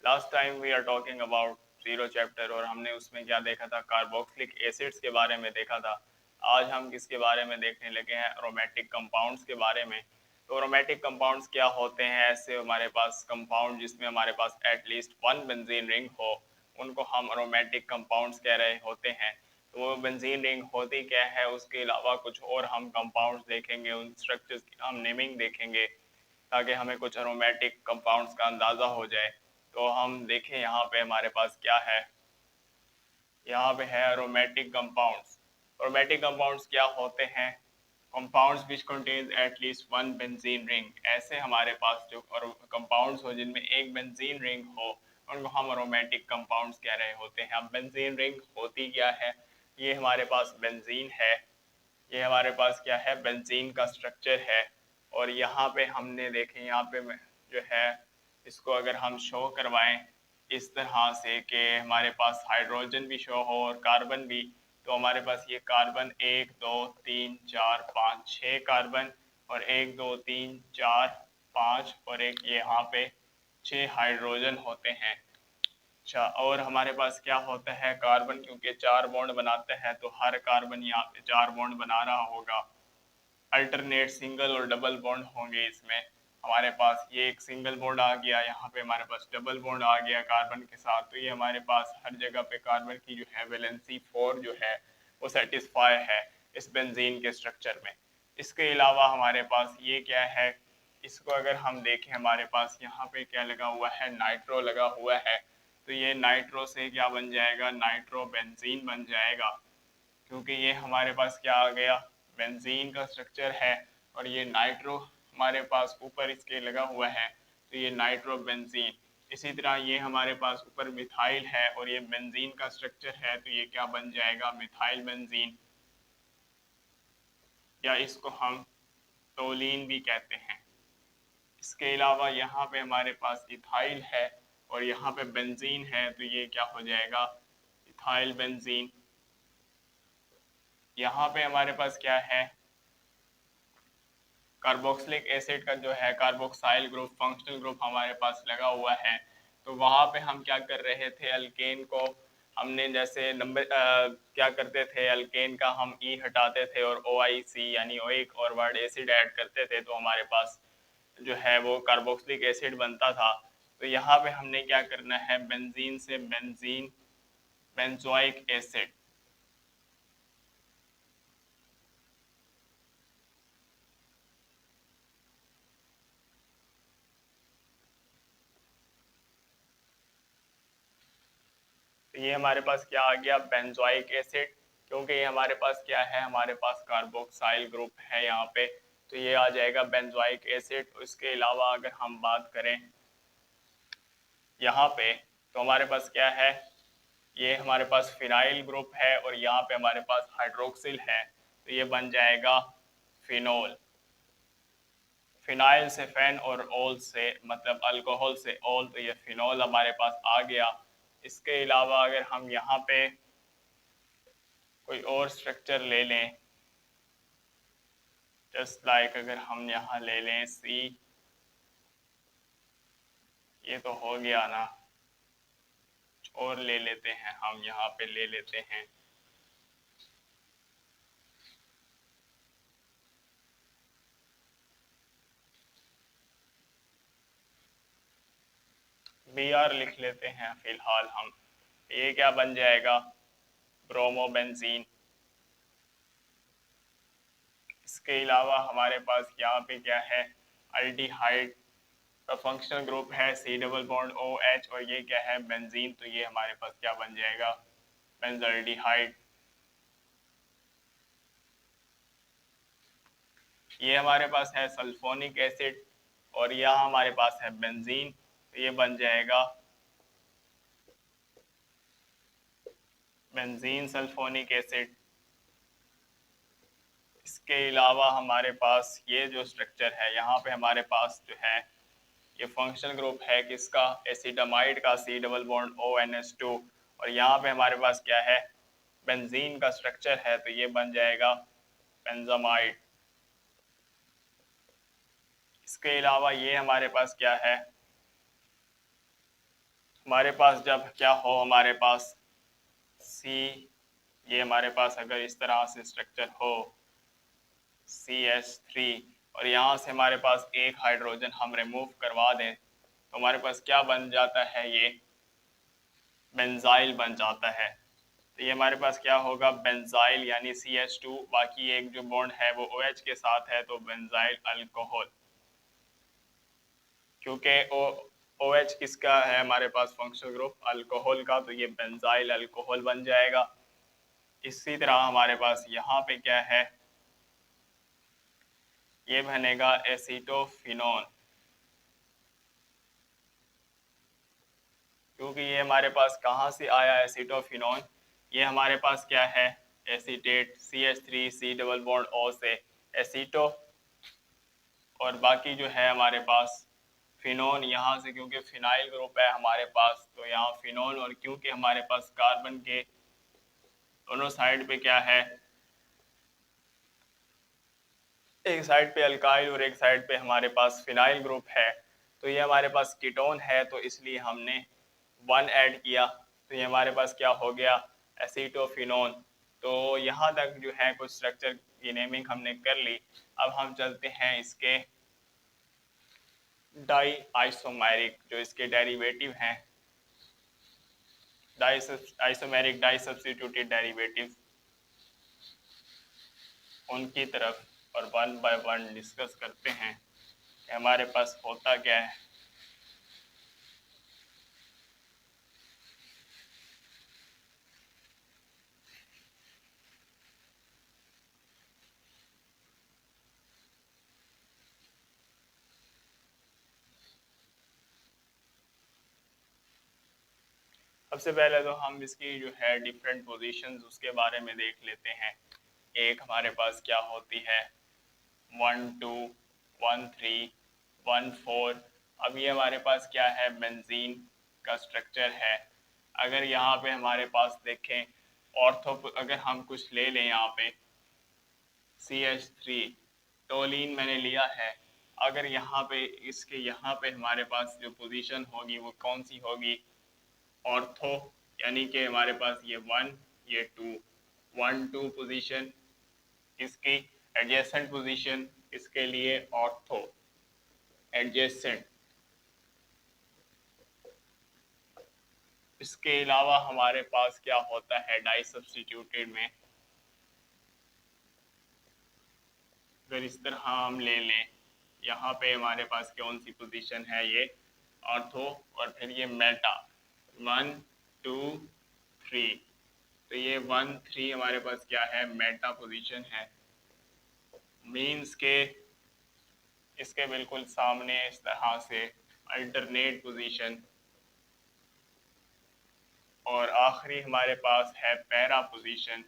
Last time we are talking about zero chapter और हमने उसमें क्या देखा था, कार्बोक्सिलिक एसिड्स के बारे में देखा था। आज हम किसके बारे में देखने लगे हैं, एरोमेटिक कंपाउंड्स के बारे में। तो एरोमेटिक कंपाउंड्स क्या होते हैं? ऐसे हमारे पास कंपाउंड जिसमें हमारे पास एटलीस्ट वन बेंजीन रिंग हो, उनको हम एरोमेटिक कंपाउंड्स कह रहे होते हैं। तो वो बेंजीन रिंग होती क्या है, उसके अलावा कुछ और हम कंपाउंड्स देखेंगे, उन स्ट्रक्चर्स की हम नेमिंग देखेंगे ताकि हमें कुछ एरोमेटिक कंपाउंड्स का अंदाज़ा हो जाए। तो हम देखें यहाँ पे हमारे पास क्या है, यहाँ पे है एरोमेटिक कंपाउंड्स। एरोमेटिक कंपाउंड्स क्या होते हैं? Compounds which contains at least one benzene ring. ऐसे हमारे पास जो कंपाउंड्स हो जिनमें एक बेंजीन रिंग हो, उनको हम एरोमेटिक कंपाउंड्स कह रहे होते हैं। अब बेंजीन रिंग होती क्या है? ये हमारे पास बेंजीन है, ये हमारे पास क्या है, बेंजीन का स्ट्रक्चर है। और यहाँ पे हमने देखे, यहाँ पे जो है इसको अगर हम शो करवाएं इस तरह से कि हमारे पास हाइड्रोजन भी शो हो और कार्बन भी, तो हमारे पास ये कार्बन 1 2 3 4 5 6 कार्बन और 1 2 3 4 5 और एक ये यहाँ पे 6 हाइड्रोजन होते हैं। अच्छा, और हमारे पास क्या होता है, कार्बन क्योंकि 4 बॉन्ड बनाते हैं तो हर कार्बन यहाँ पे 4 बॉन्ड बना रहा होगा। अल्टरनेट सिंगल और डबल बॉन्ड होंगे इसमें। हमारे पास ये एक सिंगल बॉन्ड आ गया, यहाँ पे हमारे पास डबल बॉन्ड आ गया कार्बन के साथ। तो ये हमारे पास हर जगह पे कार्बन की जो है वैलेंसी 4 जो है वो सेटिस्फाई है इस बेंजीन के स्ट्रक्चर में। इसके अलावा हमारे पास ये क्या है, इसको अगर हम देखें हमारे पास यहाँ पे क्या लगा हुआ है, नाइट्रो लगा हुआ है। तो ये नाइट्रो से क्या बन जाएगा, नाइट्रो बेंजीन बन जाएगा, क्योंकि ये हमारे पास क्या आ गया, बेंजीन का स्ट्रक्चर है और ये नाइट्रो हमारे पास ऊपर इसके लगा हुआ है, तो ये नाइट्रो बेंजीन। इसी तरह ये हमारे पास ऊपर मिथाइल है और ये बेंजीन का स्ट्रक्चर है, तो ये क्या बन जाएगा, मिथाइल बेंजीन, या इसको हम टोलीन भी कहते हैं। इसके अलावा यहाँ पे हमारे पास इथाइल है और यहाँ पे बेंजीन है, तो ये क्या हो जाएगा, इथाइल बेंजीन। यहाँ पे हमारे पास क्या है, कार्बोक्सिलिक एसिड का जो है कार्बोक्साइल ग्रुप, फंक्शनल ग्रुप हमारे पास लगा हुआ है। तो वहाँ पे हम क्या कर रहे थे, अल्केन को हमने जैसे नंबर क्या करते थे, अल्केन का हम ई हटाते थे और OIC यानी ओइक और वर्ड एसिड ऐड करते थे, तो हमारे पास जो है वो कार्बोक्सिलिक एसिड बनता था। तो यहाँ पे हमने क्या करना है, बेंजीन से बेंजीन बेंजोइक एसिड, तो ये हमारे पास क्या आ गया, बेंजोइक एसिड। क्योंकि ये हमारे पास क्या है, हमारे पास कार्बोक्साइल ग्रुप है यहाँ पे, तो ये आ जाएगा बेंजोइक एसिड। इसके अलावा अगर हम बात करें यहाँ पे, तो हमारे पास क्या है, ये हमारे पास फिनाइल ग्रुप है और यहाँ पे हमारे पास हाइड्रोक्सिल है, तो ये बन जाएगा फिनोल। फिनाइल से फेन और ओल से मतलब अल्कोहल से ओल, तो ये फिनोल हमारे पास आ गया। इसके अलावा अगर हम यहाँ पे कोई और स्ट्रक्चर ले लें, जस्ट लाइक अगर हम यहाँ ले लें सी, ये तो हो गया ना, और ले लेते हैं, हम यहाँ पे ले लेते हैं BR लिख लेते हैं फिलहाल हम। ये क्या बन जाएगा, ब्रोमोबेंजीन। इसके अलावा हमारे पास यहाँ पे क्या है, अल्डिहाइड का फंक्शनल ग्रुप है C डबल बॉन्ड OH और ये क्या है, बेंजीन। तो ये हमारे पास क्या बन जाएगा, बेंजल्डिहाइड। ये हमारे पास है सल्फोनिक एसिड और यहाँ हमारे पास है बेंजीन, तो ये बन जाएगा बेंजीन सल्फोनिक एसिड। इसके अलावा हमारे पास ये जो स्ट्रक्चर है, यहाँ पे हमारे पास जो है ये फंक्शनल ग्रुप है किसका, एसिडामाइड का C डबल बॉन्ड ONH2 और यहाँ पे हमारे पास क्या है, बेंजीन का स्ट्रक्चर है, तो ये बन जाएगा बेंजामाइड। इसके अलावा ये हमारे पास क्या है, हमारे पास जब क्या हो, हमारे पास सी, ये हमारे पास अगर इस तरह से स्ट्रक्चर हो CH3 और यहाँ से हमारे पास एक हाइड्रोजन हम रिमूव करवा दें तो हमारे पास क्या बन जाता है, ये बेंजाइल बन जाता है। तो ये हमारे पास क्या होगा, बेंजाइल यानी CH2, बाकी एक जो बॉन्ड है वो OH के साथ है तो बेंजाइल अल्कोहल। क्योंकि OH किसका है हमारे पास फंक्शनल ग्रुप, अल्कोहल का, तो ये बेंजाइल अल्कोहल बन जाएगा। इसी तरह हमारे पास यहाँ पे क्या है, ये बनेगा एसीटोफिनोन, क्योंकि ये हमारे पास कहाँ से आया एसीटोफिनोन, ये हमारे पास क्या है acetate CH3C double bond O से एसीटो, और बाकी जो है हमारे पास फिनोन, यहाँ से क्योंकि फिनाइल ग्रुप है हमारे पास तो यहाँ फिनोन, और क्योंकि हमारे पास कार्बन के दोनों साइड पे क्या है, एक साइड पे अल्काइल और एक साइड पे हमारे पास फिनाइल ग्रुप है, तो ये हमारे पास कीटोन है तो इसलिए हमने 1 ऐड किया, तो ये हमारे पास क्या हो गया एसीटोफिनोन। तो यहाँ तक जो है कुछ स्ट्रक्चर की नेमिंग हमने कर ली। अब हम चलते हैं इसके डाई आइसोमेरिक, जो इसके डेरिवेटिव हैं, di isomeric di substituted derivative, उनकी तरफ, और 1 बाय 1 डिस्कस करते हैं कि हमारे पास होता क्या है। सबसे पहले तो हम इसकी जो है डिफरेंट पोजीशंस उसके बारे में देख लेते हैं। एक हमारे पास क्या होती है 1 2 1 3 1 4। अब ये हमारे पास क्या है बेंजीन का स्ट्रक्चर है। अगर यहाँ पे हमारे पास देखें ऑर्थो, अगर हम कुछ ले लें यहाँ पे CH3 टोलिन मैंने लिया है, अगर यहाँ पे इसके यहाँ पे हमारे पास जो पोजीशन होगी वो कौन सी होगी, ऑर्थो, यानी कि हमारे पास ये 1 ये 2 1 2 पोजीशन, इसकी एडजेसेंट पोजीशन इसके लिए ऑर्थो एडजेसेंट। इसके अलावा हमारे पास क्या होता है डाई सब्स्टिट्यूटेड में, अगर इस तरह हम ले लें, यहाँ पे हमारे पास कौन सी पोजीशन है, ये ऑर्थो, और फिर ये मेटा 1 2 3, तो ये 1 3 हमारे पास क्या है मेटा पोजीशन है। मीन्स के इसके बिल्कुल सामने इस तरह से अल्टरनेट पोजीशन, और आखिरी हमारे पास है पैरा पोजीशन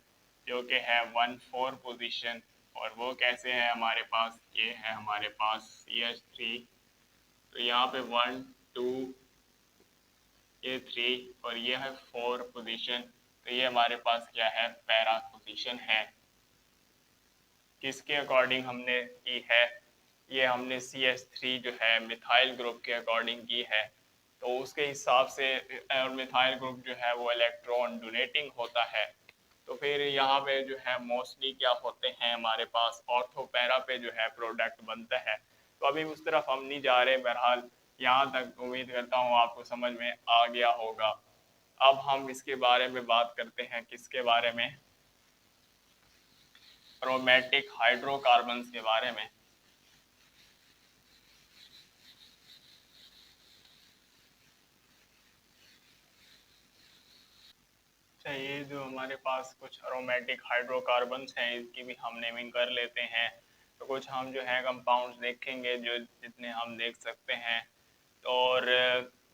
जो कि है 1 4 पोजीशन, और वो कैसे है हमारे पास, ये है हमारे पास CH3, तो यहाँ पे 1 2 ये 3 और ये है 4 पोजीशन, तो ये हमारे पास क्या है पैरा पोजीशन है। किसके अकॉर्डिंग हमने की है, ये हमने CH3 जो है मिथाइल ग्रुप के अकॉर्डिंग की है, तो उसके हिसाब से, और मिथाइल ग्रुप जो है वो इलेक्ट्रॉन डोनेटिंग होता है, तो फिर यहाँ पे जो है मोस्टली क्या होते हैं हमारे पास ऑर्थो पैरा पे जो है प्रोडक्ट बनता है। तो अभी उस तरफ हम नहीं जा रहे, बहरहाल यहाँ तक उम्मीद करता हूँ आपको समझ में आ गया होगा। अब हम इसके बारे में बात करते हैं, किसके बारे में, एरोमेटिक हाइड्रोकार्बन्स के बारे में। ये जो हमारे पास कुछ एरोमेटिक हाइड्रोकार्बन्स हैं इनकी भी हम नेमिंग कर लेते हैं। तो कुछ हम जो है कंपाउंड्स देखेंगे जो जितने हम देख सकते हैं, और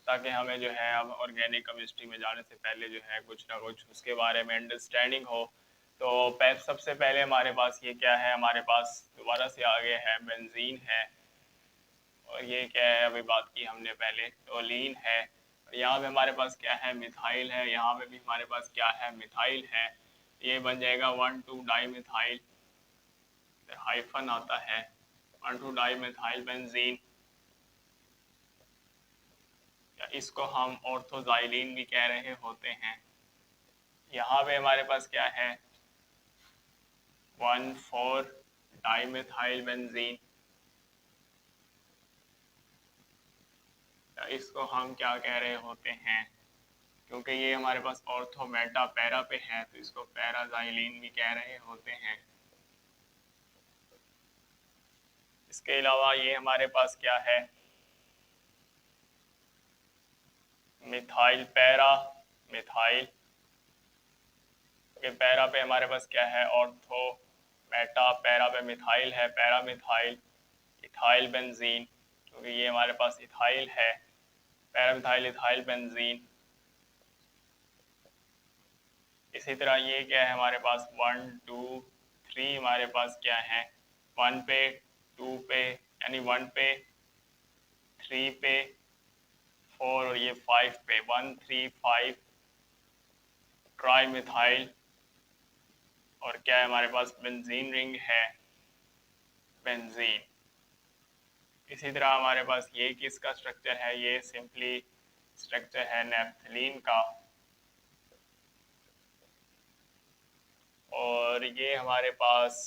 ताकि हमें जो है अब ऑर्गेनिक केमिस्ट्री में जाने से पहले जो है कुछ ना कुछ उसके बारे में अंडरस्टैंडिंग हो। तो सबसे पहले हमारे पास ये क्या है, हमारे पास दोबारा से आगे है बेंजीन है, और ये क्या है अभी बात की हमने पहले, टोलीन है, यहाँ पे हमारे पास क्या है मिथाइल है, यहाँ पे भी हमारे पास क्या है मिथाइल है, ये बन जाएगा 1 2 डाई मिथाइल, हाइफन आता है 1 2 डाई मिथाइल बेंजीन, इसको हम ऑर्थोजाइलिन भी कह रहे होते हैं। यहाँ पे हमारे पास क्या है, 1,4 डाइमेथाइल बेंजीन, इसको हम क्या कह रहे होते हैं, क्योंकि ये हमारे पास ऑर्थो मेटा पैरा पे है तो इसको पैराजाइलिन भी कह रहे होते हैं। इसके अलावा ये हमारे पास क्या है, मिथाइल पैरा मिथाइल के पैरा पे हमारे पास क्या है, ऑर्थो मेटा पैरा पे मिथाइल है, पैरा मिथाइल इथाइल बेंजीन, क्योंकि ये हमारे पास इथाइल है, पैरा मिथाइल इथाइल बेंजीन। इसी तरह ये क्या है हमारे पास 1 2 3 हमारे पास क्या है, 1 पे 2 पे यानी 1 पे 3 पे 4 और ये 5 पे 1 3 5 ट्राई मिथाइल। और क्या है हमारे पास, बेंजीन रिंग है, बेंजीन। इसी तरह हमारे पास ये किसका स्ट्रक्चर है, ये सिंपली स्ट्रक्चर है नेफ्थलीन का। और ये हमारे पास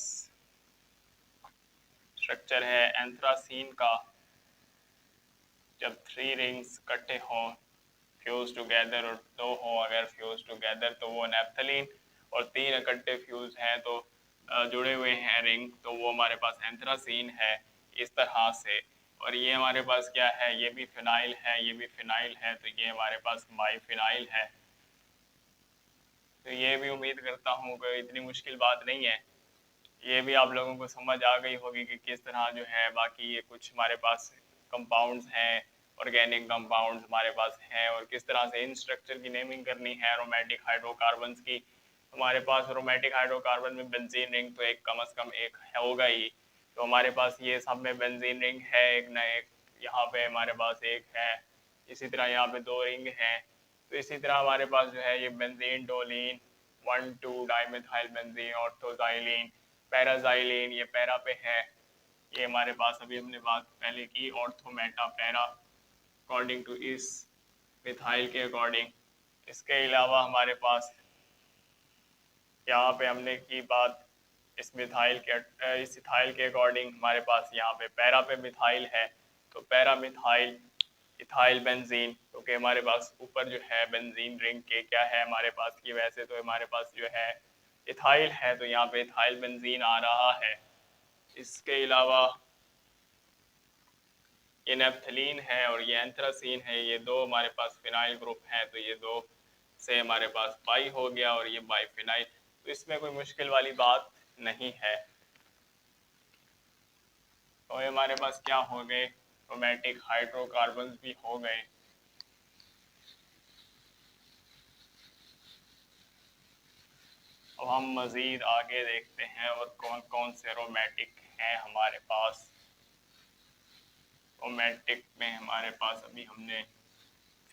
स्ट्रक्चर है एंथ्रासीन का। जब 3 रिंग्स इकट्ठे हों फ्यूज टुगेदर और 2 हों अगर फ्यूज टुगेदर तो वो नेफ्थलीन, और 3 इकट्ठे फ्यूज हैं तो जुड़े हुए हैं रिंग तो वो हमारे पास एंथ्रासीन है, इस तरह से। और ये हमारे पास क्या है, ये भी फिनाइल है, ये भी फिनाइल है, तो ये हमारे पास बाईफिनाइल है। तो ये भी उम्मीद करता हूँ कि इतनी मुश्किल बात नहीं है, ये भी आप लोगों को समझ आ गई होगी कि किस तरह जो है बाकी ये कुछ हमारे पास कंपाउंड्स हैं, ऑर्गेनिक कंपाउंड्स हमारे पास हैं, और किस तरह से इन स्ट्रक्चर की नेमिंग करनी है एरोमेटिक हाइड्रोकार्बन्स की। हमारे पास एरोमेटिक हाइड्रोकार्बन में बेंजीन रिंग तो एक कम से कम एक होगा ही, तो हमारे पास ये सब में बेंजीन रिंग है एक ना एक, यहाँ पे हमारे पास एक है, इसी तरह यहाँ पे 2 रिंग हैं। तो इसी तरह हमारे पास जो है ये बेंजीन टोलिन 1 2 डाइमेथाइल बेंजीन ऑर्थोजाइलिन पैराजाइलिन, ये पैरा पे है। ये हमारे पास अभी हमने बात पहले की ortho meta para according to इस मिथाइल के अकॉर्डिंग। इसके अलावा हमारे पास यहाँ पे हमने की बात इस मिथाइल के इस इथाइल के अकॉर्डिंग, हमारे पास यहाँ पे पैरा पे मिथाइल है तो पैरा मिथाइल इथाइल बेंजीन, क्योंकि हमारे पास ऊपर जो है बेंजीन रिंग के क्या है हमारे पास की, वैसे तो हमारे पास जो है इथाइल है तो यहाँ पे इथाइल बेंजीन आ रहा है। इसके अलावा ये नेफ्थलीन है और ये एंथ्रासीन है, ये 2 हमारे पास फिनाइल ग्रुप है तो ये 2 से हमारे पास बाई हो गया और ये बाईफिनाइल, तो इसमें कोई मुश्किल वाली बात नहीं है। तो ये हमारे पास क्या हो गए, एरोमेटिक हाइड्रोकार्बन्स भी हो गए। अब हम मजीद आगे देखते हैं और कौन कौन से एरोमेटिक हैं हमारे पास। एरोमेटिक में हमारे पास अभी हमने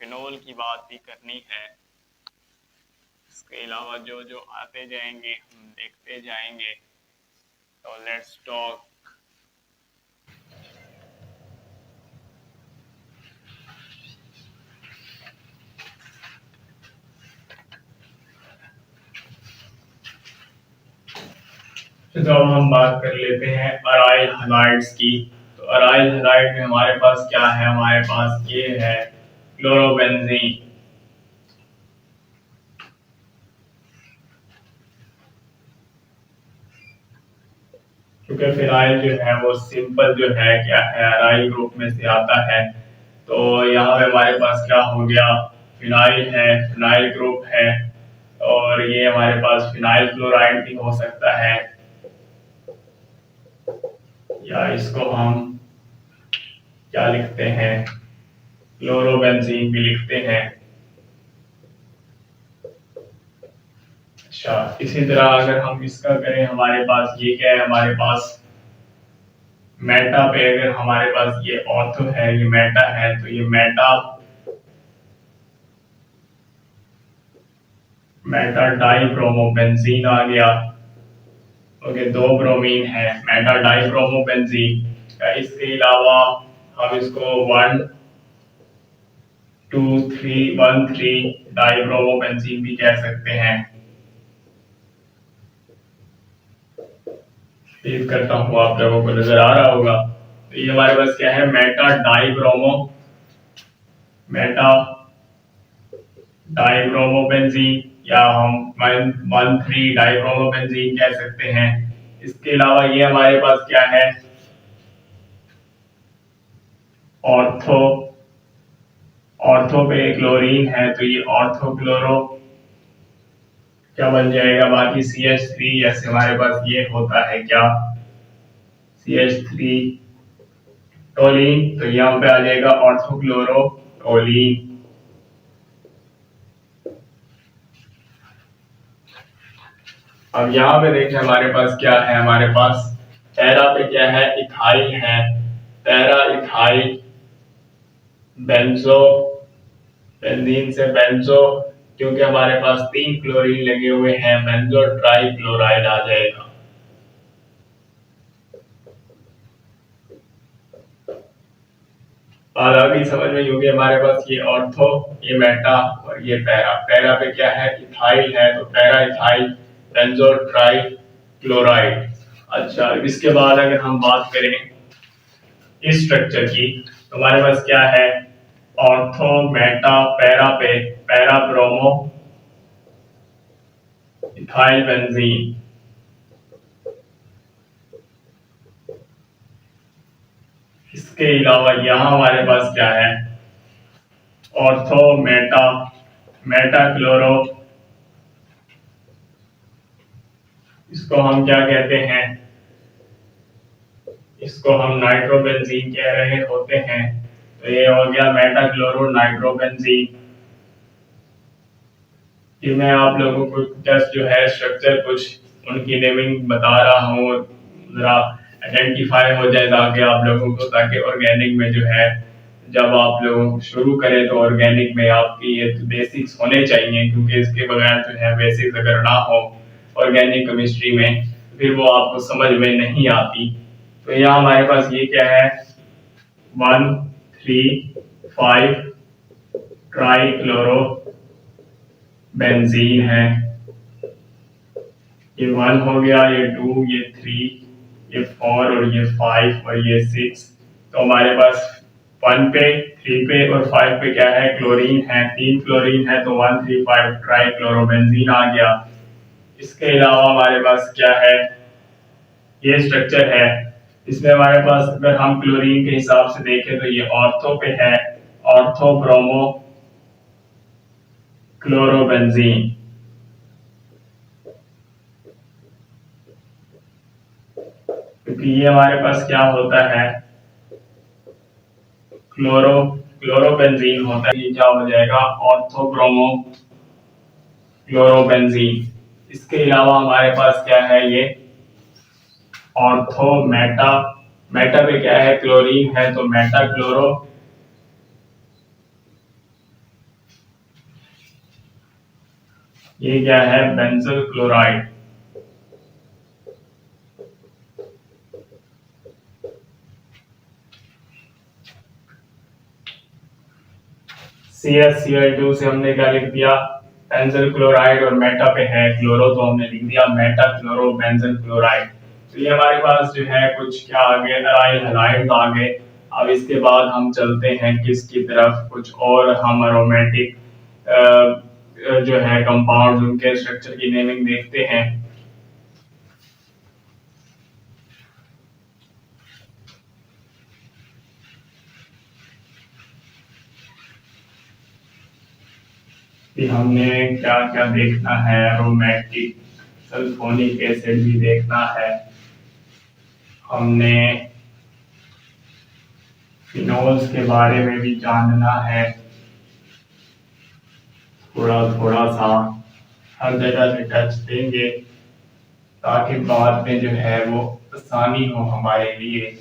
फिनोल की बात भी करनी है, इसके अलावा जो जो आते जाएंगे हम देखते जाएंगे। तो लेट्स टॉक तो अब हम बात कर लेते हैं अराइल हलाइड्स की। तो अराइल हलाइड में हमारे पास क्या है, हमारे पास ये है क्लोरोबेंजीन। क्योंकि फिनाइल जो है वो सिंपल जो है क्या है अराइल ग्रुप में से आता है, तो यहाँ पे हमारे पास क्या हो गया, फिनाइल है, फिनाइल ग्रुप है, और ये हमारे पास फिनाइल क्लोराइड भी हो सकता है, या इसको हम क्या लिखते हैं, क्लोरोबेंजीन भी लिखते हैं। अच्छा, इसी तरह अगर हम इसका करें, हमारे पास ये क्या है, हमारे पास मेटा पे अगर हमारे पास ये ऑर्थो है, ये मेटा है, तो ये मेटा मेटा डाइब्रोमोबेंजीन आ गया। ओके, 2 ब्रोमीन है, मेटा डाइब्रोमोबेंजीन। इसके अलावा हम इसको 1 2,3,1,3 डाइब्रोमोबेंजीन भी कह सकते हैं। रीड करता हूँ, आप लोगों को नजर आ रहा होगा। तो ये हमारे पास क्या है, मेटा डाइब्रोमोबेंजीन, या हम 1,3 डाइब्रोमोबेंजीन कह सकते हैं। इसके अलावा ये हमारे पास क्या है, ऑर्थो ऑर्थो पे क्लोरीन है, तो ये ऑर्थोक्लोरो क्या बन जाएगा। बाकी CH3 जैसे हमारे पास ये होता है क्या, CH3 टोलीन, तो यहाँ पे आ जाएगा ऑर्थोक्लोरो टोलीन। अब यहाँ पे देखें हमारे पास क्या है, हमारे पास पैरा पे क्या है, इथाइल है, पैरा इथाइल बेंजो, बेंजीन से बेंजो, क्योंकि हमारे पास 3 क्लोरीन लगे हुए हैं, बेंजो ट्राई क्लोराइड आ जाएगा। और अभी समझ में होगी हमारे पास ये ऑर्थो, ये मेटा और ये पैरा। पैरा पे क्या है, इथाइल है, तो para ethyl benzo tri chloride. अच्छा, इसके बाद अगर हम बात करें इस स्ट्रक्चर की, तो हमारे पास क्या है, ऑर्थो मेटा पैरा पे पैरा ब्रोमो इथाइल बेंजीन। इसके अलावा यहाँ हमारे पास क्या है, ऑर्थो मेटा मेटा क्लोरो, इसको हम क्या कहते हैं, इसको हम नाइट्रोबेंजीन कह रहे होते हैं। तो ये हो गया मेटा क्लोरो नाइट्रोबेंजीन। कि मैं आप लोगों को जस्ट जो है स्ट्रक्चर कुछ उनकी नेमिंग बता रहा हूँ, जरा आइडेंटिफाई हो जाए ताकि आप लोगों को, ताकि ऑर्गेनिक में जो है जब आप लोग शुरू करें तो ऑर्गेनिक में आपकी ये बेसिक्स होने चाहिए, क्योंकि इसके बगैर जो है बेसिक्स अगर ना हो ऑर्गेनिक केमिस्ट्री में फिर वो आपको समझ में नहीं आती। तो यहाँ हमारे पास ये क्या है, 1,3,5 ट्राई क्लोरो बेंजीन है। ये 1 हो गया, ये 2, ये 3, ये 4 और ये 5 और ये 6। तो हमारे पास 1 पे, 3 पे और 5 पे क्या है, क्लोरीन है, 3 क्लोरीन है, तो 1,3,5 ट्राई क्लोरोबेंजीन आ गया। इसके अलावा हमारे पास क्या है, ये स्ट्रक्चर है, इसमें हमारे पास अगर हम क्लोरीन के हिसाब से देखें तो ये ऑर्थो पे है, ऑर्थो ब्रोमो क्लोरोबेंजीन। क्योंकि ये हमारे पास क्या होता है, क्लोरोबेंजीन होता है, ये क्या हो जाएगा, ऑर्थोब्रोमो क्लोरोबेंजीन। इसके अलावा हमारे पास क्या है, ये ऑर्थो मेटा, मेटा पे क्या है, क्लोरीन है, तो मेटा क्लोरो, ये क्या है, बेंजल क्लोराइड। CaCl2 से हमने क्या लिख दिया, बेंजल क्लोराइड, और मेटा पे है क्लोरो तो हमने लिख दिया मेटा क्लोरो बेंजल क्लोराइड। तो ये हमारे पास जो है कुछ क्या आ गए, अराइल हैलाइड आ गए। अब इसके बाद हम चलते हैं किसकी तरफ, कुछ और हम एरोमेटिक जो है कंपाउंड, उनके स्ट्रक्चर की नेमिंग देखते हैं। कि हमने क्या क्या देखना है, एरोमेटिक सल्फोनिक एसिड भी देखना है, हमने फिनोल्स के बारे में भी जानना है, थोड़ा थोड़ा सा हर जगह से टच देंगे ताकि बाद में जो है वो आसानी हो हमारे लिए।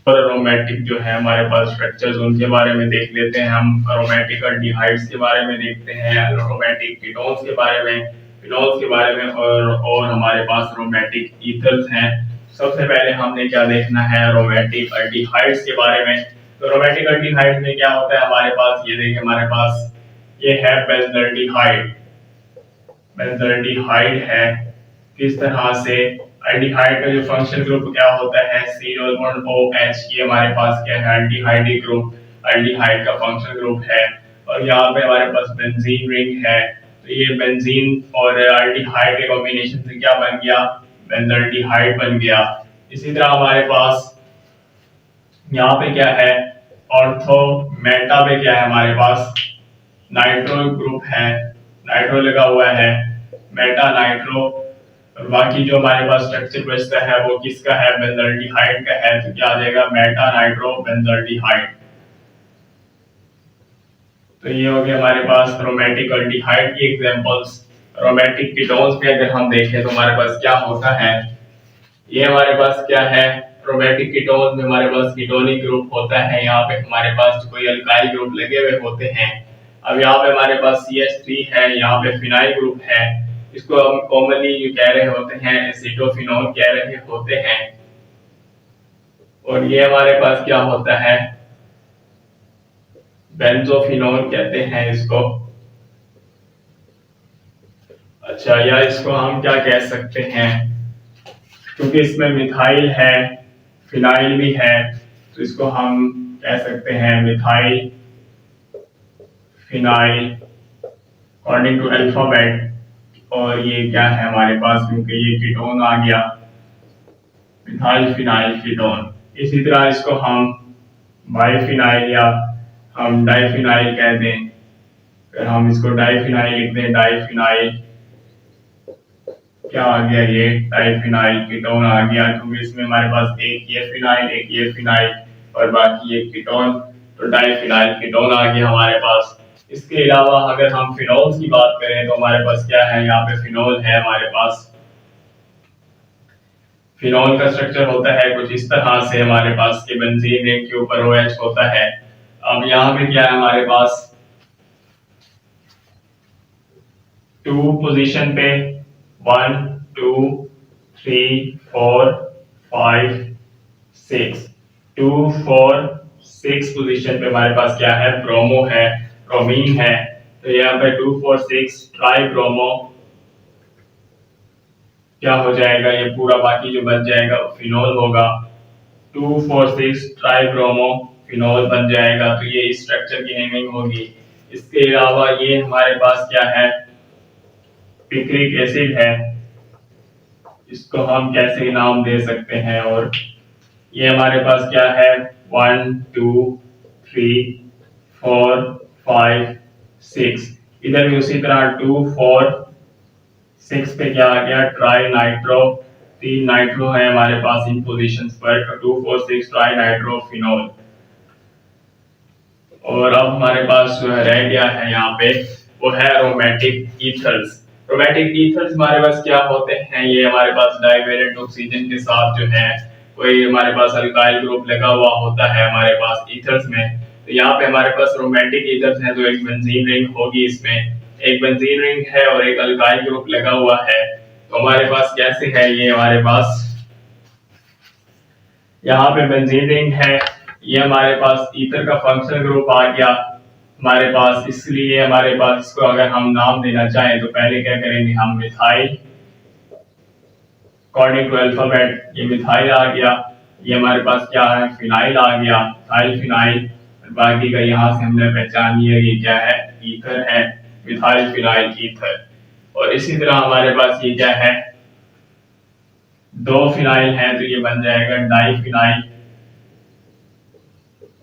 और एरोमेटिक जो है हमारे पास स्ट्रक्चर्स, उनके बारे में देख लेते हैं हम। एरोमेटिक अल्डिहाइड्स के बारे में देखते हैं, एरोमेटिक कीटोन्स के बारे में, फिनोल्स के बारे में, और हमारे पास एरोमेटिक ईथर्स हैं। सबसे पहले हमने क्या देखना है, एरोमेटिक अल्डिहाइड्स के बारे में। तो एरोमेटिक एल्डिहाइड में क्या होता है हमारे पास, ये देखिए हमारे पास ये है बेंजल्डिहाइड। बेंजल्डिहाइड है किस तरह से, एल्डिहाइड का जो फंक्शनल ग्रुप क्या होता है C बॉन्ड OH, ये हमारे पास क्या है एल्डिहाइड ग्रुप, एल्डिहाइड का फंक्शनल ग्रुप है। और यहाँ पे हमारे पास बेंजीन रिंग है, तो ये बेंजीन और एल्डिहाइड के कॉम्बिनेशन से क्या बन गया, बेंजल्डिहाइड बन गया। इसी तरह हमारे पास यहाँ पे क्या है, ऑर्थो मेटा पे क्या है हमारे पास नाइट्रो ग्रुप है, नाइट्रो लगा हुआ है, मेटा नाइट्रो। और बाकी जो हमारे पास स्ट्रक्चर बचता है वो किसका है, बेंजल्डिहाइड का है, तो क्या आ जाएगा मेटा नाइट्रो बेंजल्डिहाइड। तो ये हो गया हमारे पास एरोमेटिक एल्डिहाइड की एग्जांपल्स। एरोमेटिक कीटोन्स में अगर हम देखें तो हमारे पास क्या होता है, ये हमारे पास क्या है, एरोमेटिक कीटोन्स में हमारे पास कीटोनिक ग्रुप होता है, यहाँ पे हमारे पास कोई अल्काइल ग्रुप लगे हुए होते हैं। अब यहाँ पे हमारे पास CH3 है, यहाँ पे फिनाइल ग्रुप है, इसको हम कॉमनली ये कह रहे होते हैं एसिटोफिनोल कह रहे होते हैं। और ये हमारे पास क्या होता है, बेंजोफिनोल कहते हैं इसको। अच्छा, या इसको हम क्या कह सकते हैं, क्योंकि इसमें मिथाइल है, फिनाइल भी है, तो इसको हम कह सकते हैं methyl phenyl according to alphabet. और ये क्या है हमारे पास, क्योंकि ये कीटोन आ गया मिथाइल फिनाइल कीटोन। इसी तरह इसको हम बाइफिनाइल या हम डाइफिनाइल कह दें, फिर हम इसको डाइफिनाइल लिख दें, डाइफिनाइल क्या आ गया, ये डाइफिनाइल कीटोन आ गया, क्योंकि इसमें हमारे पास एक ये फिनाइल एक ये फिनाइल और बाकी ये कीटोन, तो डाइफिनाइल कीटोन आ गया हमारे पास। इसके अलावा अगर हम फिनोल्स की बात करें तो हमारे पास क्या है, यहाँ पे फिनोल है हमारे पास। फिनोल का स्ट्रक्चर होता है कुछ इस तरह से, हमारे पास के बेंजीन रिंग के ऊपर OH होता है। अब यहाँ पे क्या है हमारे पास, 2 पोजीशन पे 1 2 3 4 5 6, 2 4 6 पोजीशन पे हमारे पास क्या है, ब्रोमो है, ब्रोमीन है। तो यहाँ पे 2 4 6 ट्राई ब्रोमो क्या हो जाएगा, ये पूरा बाकी जो बच जाएगा वो फिनोल होगा। 2 4 6 ट्राई ब्रोमो फिनोल बन जाएगा, तो ये इस स्ट्रक्चर की नेमिंग होगी। इसके अलावा ये हमारे पास क्या है, पिक्रिक एसिड है, इसको हम कैसे नाम दे सकते हैं। और ये हमारे पास क्या है, 1 2 3 4 5 6, इधर भी उसी तरह 2 4 6 पे क्या आ गया, ट्राई नाइट्रो, 3 नाइट्रो है हमारे पास इन पोजीशंस पर, 2 4 6 ट्राई नाइट्रो फिनोल। और अब हमारे पास जो है रह गया है यहाँ पे, वो है एरोमेटिक ईथर्स। एरोमेटिक ईथर्स हमारे पास क्या होते हैं, ये हमारे पास डाइवेलेंट ऑक्सीजन के साथ जो है कोई हमारे पास अल्काइल ग्रुप लगा हुआ होता है हमारे पास ईथर्स में। तो यहाँ पे हमारे पास एरोमेटिक ईथर्स है, तो एक बेंजीन रिंग होगी, इसमें एक बेंजीन रिंग है और एक अल्काइल ग्रुप लगा हुआ है। तो हमारे पास कैसे है, ये हमारे पास यहाँ पे बेंजीन रिंग है, ये हमारे पास ईथर का फंक्शनल ग्रुप आ गया हमारे पास। इसलिए हमारे पास इसको अगर हम नाम देना चाहें तो पहले क्या करेंगे, हम मिथाइल अकॉर्डिंग टू अल्फाबेट, ये मिथाइल आ गया। ये हमारे पास क्या है, फिनाइल आ गया, मिथाइल फिनाइल। बाकी का यहाँ से हमने पहचान लिया ये क्या है, ईथर है, मिथाइल फिनाइल ईथर। और इसी तरह हमारे पास ये क्या है, 2 फिनाइल है तो ये बन जाएगा डाइफिनाइल।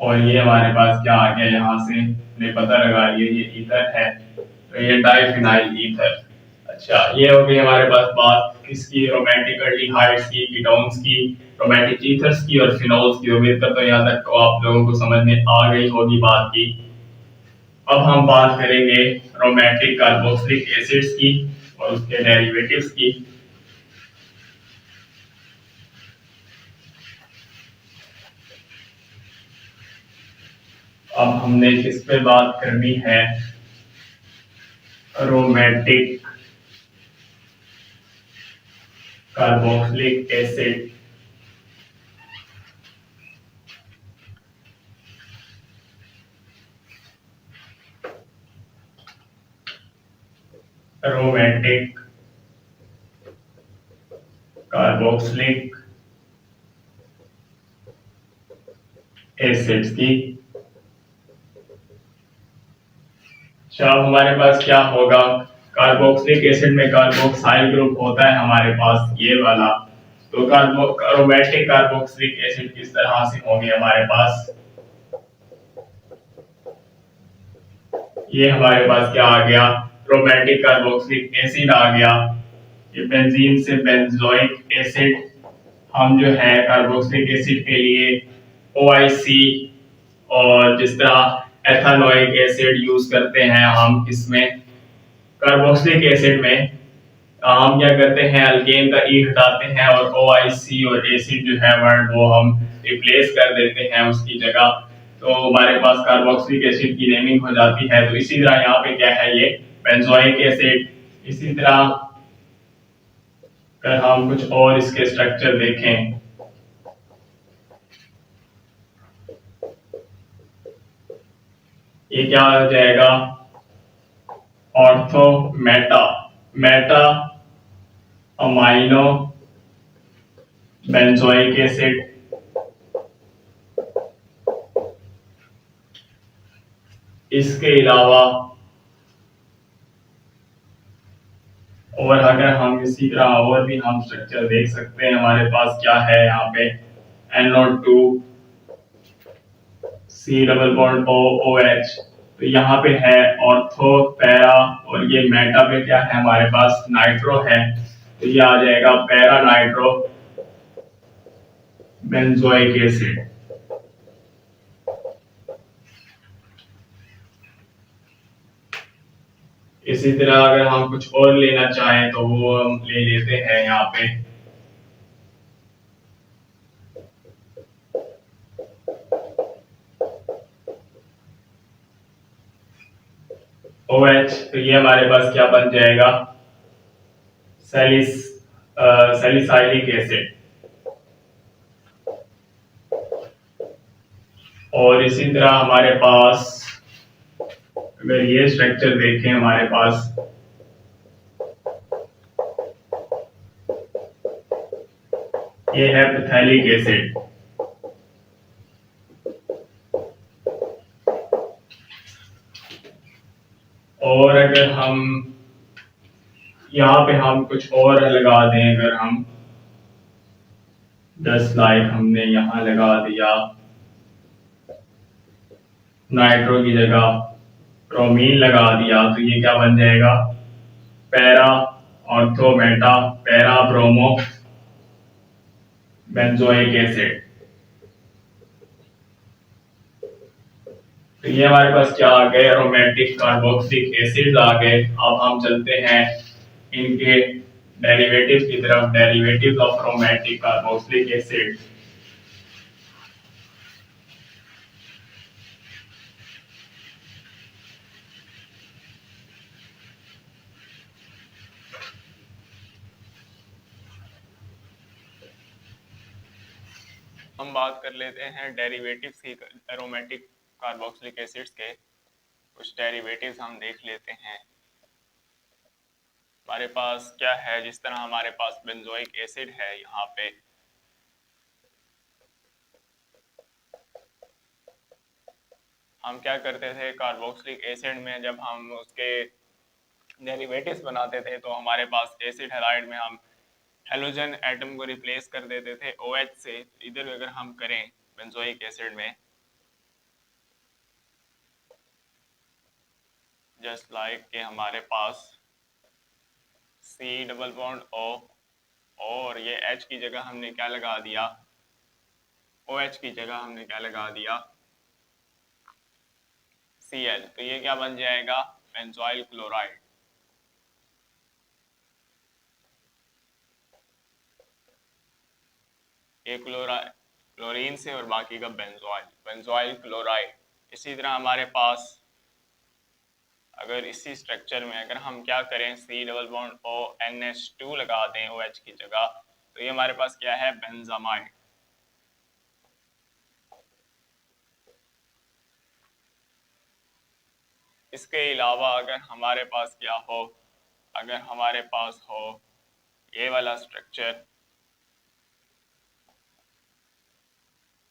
और ये हमारे पास क्या आ गया, यहाँ से हमने पता लगा लिया ये ईथर है, तो ये डाइफिनाइल ईथर। अच्छा, ये हो गई हमारे पास बात किसकी, रोमांटिक एल्डिहाइड्स की, कीटोन्स की, रोमांटिक ईथर्स की और फिनोल्स की। उम्मीद करता हूँ यहाँ तक तो आप लोगों को समझ में आ गई होगी बात की। अब हम बात करेंगे रोमांटिक कार्बोक्सिलिक एसिड्स की और उसके डेरिवेटिव्स की। अब हमने किस पे बात करनी है, romantic carboxylic acid aromatic carboxylic acids की। अच्छा, अब हमारे पास क्या होगा, कार्बोक्सिलिक एसिड में कार्बोक्साइल ग्रुप होता है हमारे पास ये वाला। तो एरोमेटिक कार्बोक्सिलिक एसिड किस तरह से होंगे हमारे पास, ये हमारे पास क्या आ गया, एरोमेटिक कार्बोक्सिलिक एसिड आ गया। ये बेंजीन से बेंजोइक एसिड, हम जो है कार्बोक्सिलिक एसिड के लिए OIC और जिस तरह एथानोइक एसिड यूज करते हैं हम इसमें कार्बोक्सिलिक एसिड में, हम क्या करते हैं अल्केन का ई हटाते हैं और OIC और एसिड जो है वर्ड वो हम रिप्लेस कर देते हैं उसकी जगह, तो हमारे पास कार्बोक्सिलिक एसिड की नेमिंग हो जाती है। तो इसी तरह यहाँ पे क्या है, ये बेंजोइक एसिड। इसी तरह अगर हम कुछ और इसके स्ट्रक्चर देखें, ये क्या हो जाएगा, ortho Meta Meta amino benzoic acid. इसके अलावा और अगर हम इसी तरह और भी हम स्ट्रक्चर देख सकते हैं, हमारे पास क्या है यहाँ पे NO2 C double bond OOH। तो यहाँ पे है ऑर्थो पैरा और ये मेटा पे क्या है हमारे पास नाइट्रो है, तो ये आ जाएगा पैरा नाइट्रो बेंजोइक एसिड। इसी तरह अगर हम कुछ और लेना चाहें तो वो हम ले लेते हैं यहाँ पे OH। तो ये हमारे पास क्या बन जाएगा, सैलिस सैलिसाइलिक एसिड। और इसी तरह हमारे पास अगर ये स्ट्रक्चर देखें हमारे पास, ये है पैथेलिक एसिड। और अगर हम यहाँ पे हम कुछ और लगा दें, अगर हम 10 लाइक हमने यहाँ लगा दिया नाइट्रो की जगह ब्रोमीन लगा दिया, तो ये क्या बन जाएगा, para ortho meta para bromo benzoic acid. तो ये हमारे पास क्या आ गए, एरोमेटिक कार्बोक्सिलिक एसिड आ गए। अब हम चलते हैं इनके डेरिवेटिव की तरफ, derivative of aromatic carboxylic acid. हम बात कर लेते हैं डेरिवेटिव्स की, एरोमेटिक कार्बोक्सिलिक एसिड्स के कुछ डेरिवेटिव्स हम देख लेते हैं। हमारे पास क्या है, जिस तरह हमारे पास बेंजोइक एसिड है, यहाँ पे हम क्या करते थे कार्बोक्सिलिक एसिड में, जब हम उसके डेरिवेटिव्स बनाते थे तो हमारे पास एसिड हैलाइड में हम हेलोजन एटम को रिप्लेस कर देते थे OH से। इधर अगर हम करें बेंजोइक एसिड में, जस्ट लाइक के हमारे पास C डबल बॉन्ड O और ये H की जगह हमने क्या लगा दिया, OH की जगह हमने क्या लगा दिया, Cl। तो ये क्या बन जाएगा, बेंजोइल क्लोराइड। ये क्लोरीन से और बाकी का बेंजोइल क्लोराइड। इसी तरह हमारे पास अगर इसी स्ट्रक्चर में अगर हम क्या करें, C double bond O NH2 लगा दें OH की जगह, तो ये हमारे पास क्या है, बेंजामाइड। इसके अलावा अगर हमारे पास क्या हो, अगर हमारे पास हो ये वाला स्ट्रक्चर,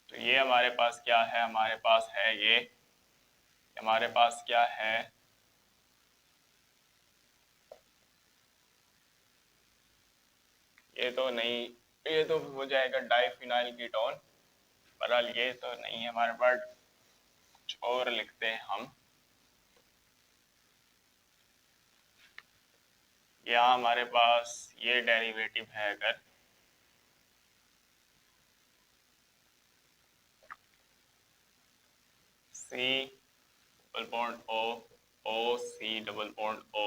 तो ये हमारे पास क्या है, हमारे पास है ये, हमारे पास क्या है, ये तो नहीं, ये तो हो जाएगा डाइफिनाइल कीटोन, बहरहाल ये तो नहीं है हमारे पास, कुछ और लिखते हैं हम। यहाँ हमारे पास ये डेरिवेटिव है, अगर C double bond O, O C double bond O,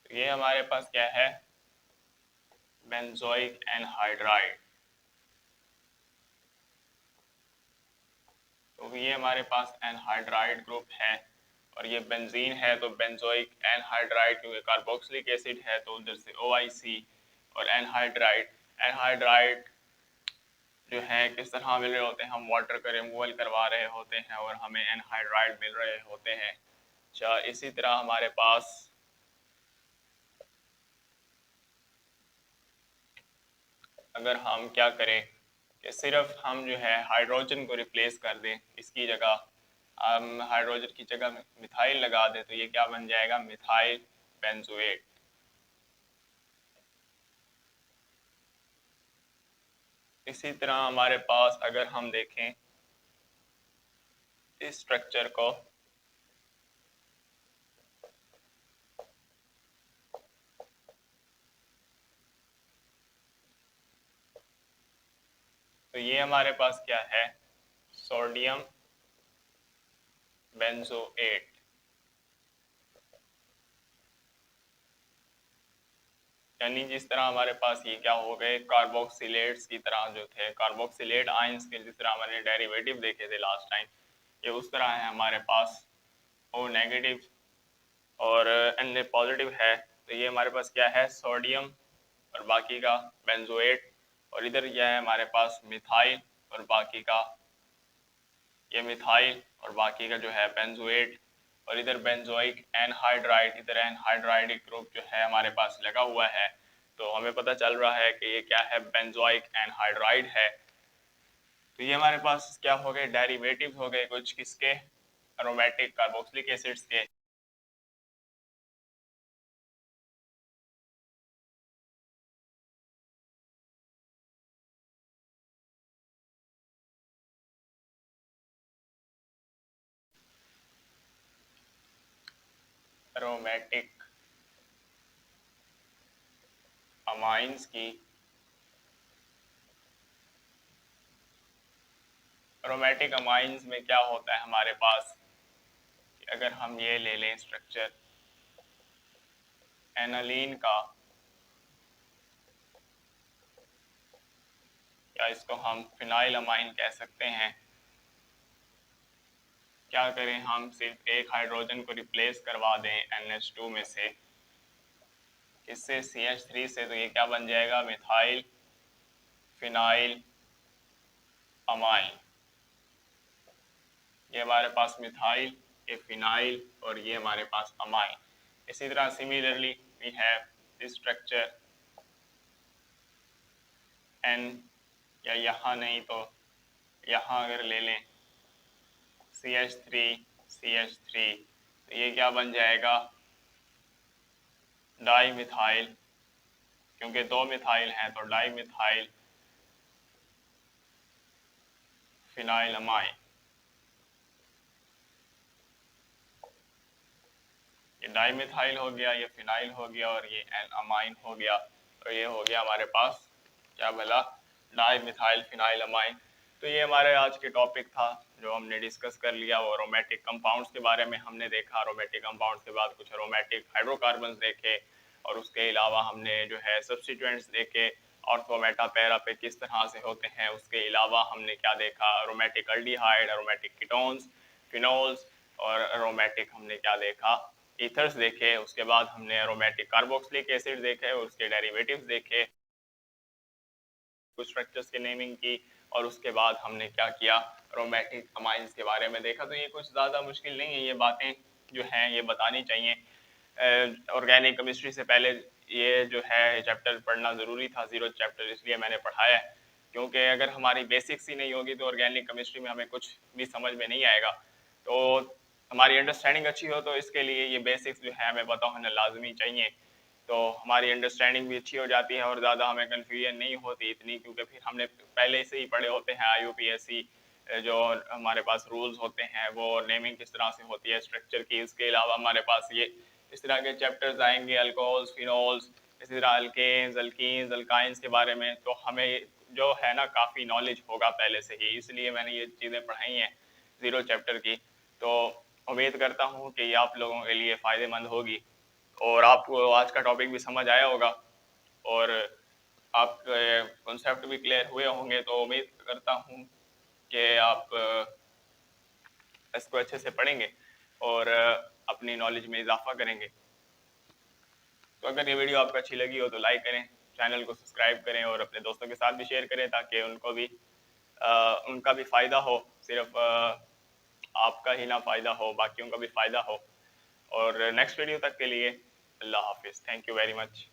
तो ये हमारे पास क्या है, बेंजोइक एनहाइड्राइड। तो ये हमारे पास एनहाइड्राइड ग्रुप है, और ये बेंजीन है तो बेंजोइक एनहाइड्राइड, क्योंकि कार्बोक्सिलिक एसिड है तो उधर से OIC, और एनहाइड्राइड, एनहाइड्राइड जो है किस तरह मिल रहे होते हैं, हम वाटर का रिमूवल करवा रहे होते हैं और हमें एनहाइड्राइड मिल रहे होते हैं। अच्छा, इसी तरह हमारे पास अगर हम क्या करें कि सिर्फ हम जो है हाइड्रोजन को रिप्लेस कर दें, इसकी जगह हम हाइड्रोजन की जगह मिथाइल लगा दें, तो ये क्या बन जाएगा, मिथाइल बेंजोएट। इसी तरह हमारे पास अगर हम देखें इस स्ट्रक्चर को, तो ये हमारे पास क्या है, सोडियम बेंजोएट। यानी जिस तरह हमारे पास ये क्या हो गए, कार्बोक्सिलेट्स की तरह जो थे, कार्बोक्सिलेट आयंस के जिस तरह हमारे डेरिवेटिव देखे थे लास्ट टाइम, ये उस तरह है हमारे पास, O नेगेटिव और Na पॉजिटिव है, तो ये हमारे पास क्या है, सोडियम और बाकी का बेंजोएट, और इधर क्या है हमारे पास, मिथाइल और बाकी का, ये मिथाइल और बाकी का जो है बेंजोएट, और इधर बेंजोइक एनहाइड्राइड, इधर एनहाइड्राइड ग्रुप जो है हमारे पास लगा हुआ है। तो हमें पता चल रहा है कि ये क्या है, बेंजोइक एनहाइड्राइड है। तो ये हमारे पास क्या हो गए, डेरिवेटिव हो गए कुछ किसके, एरोमेटिक कार्बोक्सिलिक एसिड्स के। एरोमेटिक अमाइंस की, एरोमेटिक अमाइंस में क्या होता है हमारे पास, अगर हम ये ले लें स्ट्रक्चर एनालीन का, या इसको हम फिनाइल अमाइन कह सकते हैं, क्या करें हम सिर्फ एक हाइड्रोजन को रिप्लेस करवा दें NH2 में से, इससे CH3 से, तो ये क्या बन जाएगा, मिथाइल फिनाइल अमाइन। ये हमारे पास मिथाइल, ये फिनाइल, और ये हमारे पास अमाइन। इसी तरह similarly we have this structure N, या यहाँ नहीं तो यहाँ अगर ले लें CH3 CH3, तो ये क्या बन जाएगा, डाई मिथाइल, क्योंकि दो मिथाइल हैं तो डाई मिथाइल फिनाइल अमाइन। ये डाई मिथाइल हो गया, ये फिनाइल हो गया, और ये एन अमाइन हो गया, तो ये हो गया हमारे पास क्या भला, डाई मिथाइल फिनाइल अमाइन। तो ये हमारे आज के टॉपिक था जो हमने डिस्कस कर लिया, वो एरोमेटिक कंपाउंड्स के बारे में हमने देखा। एरोमेटिक कंपाउंड्स के बाद कुछ एरोमेटिक हाइड्रोकार्बन्स देखे, और उसके अलावा हमने जो है सब्स्टिट्यूएंट्स देखे, ऑर्थो मेटा पैरा पे किस तरह से होते हैं। उसके अलावा हमने क्या देखा, aromatic aldehyde, aromatic ketones, phenols, और एरोमेटिक हमने क्या देखा, ईथर्स देखे। उसके बाद हमने एरोमेटिक कार्बोक्सिलिक एसिड देखे, उसके डेरिवेटिव्स देखे। कुछ स्ट्रक्चर्स की नेमिंग की, और उसके बाद हमने क्या किया, एरोमेटिक अमाइंस के बारे में देखा। तो ये कुछ ज़्यादा मुश्किल नहीं है, ये बातें जो हैं ये बतानी चाहिए। ऑर्गेनिक केमिस्ट्री से पहले ये जो है चैप्टर पढ़ना ज़रूरी था, 0 चैप्टर, इसलिए मैंने पढ़ाया है, क्योंकि अगर हमारी बेसिक्स ही नहीं होगी तो ऑर्गेनिक केमिस्ट्री में हमें कुछ भी समझ में नहीं आएगा। तो हमारी अंडरस्टैंडिंग अच्छी हो तो इसके लिए ये बेसिक्स जो है हमें पता होना लाजमी चाहिए। तो हमारी अंडरस्टैंडिंग भी अच्छी हो जाती है और ज़्यादा हमें कन्फ्यूजन नहीं होती इतनी, क्योंकि फिर हमने पहले से ही पढ़े होते हैं IUPAC, जो हमारे पास रूल्स होते हैं वो नेमिंग किस तरह से होती है स्ट्रक्चर की। इसके अलावा हमारे पास ये इस तरह के चैप्टर्स आएंगे, अल्कोहल्स, फिनोल्स, इसी तरह अल्केन्स, अल्कीन्स, अल्काइंस के बारे में, तो हमें जो है ना काफ़ी नॉलेज होगा पहले से ही, इसलिए मैंने ये चीज़ें पढ़ाई हैं 0 चैप्टर की। तो उम्मीद करता हूँ कि ये आप लोगों के लिए फ़ायदेमंद होगी और आपको आज का टॉपिक भी समझ आया होगा और आपके कॉन्सेप्ट भी क्लियर हुए होंगे। तो उम्मीद करता हूँ कि आप इसको अच्छे से पढ़ेंगे और अपनी नॉलेज में इजाफा करेंगे। तो अगर ये वीडियो आपको अच्छी लगी हो तो लाइक करें, चैनल को सब्सक्राइब करें और अपने दोस्तों के साथ भी शेयर करें, ताकि उनका भी फ़ायदा हो, सिर्फ आपका ही ना फ़ायदा हो, बाकियों का भी फ़ायदा हो। और नेक्स्ट वीडियो तक के लिए अल्लाह हाफिज़। Thank you very much.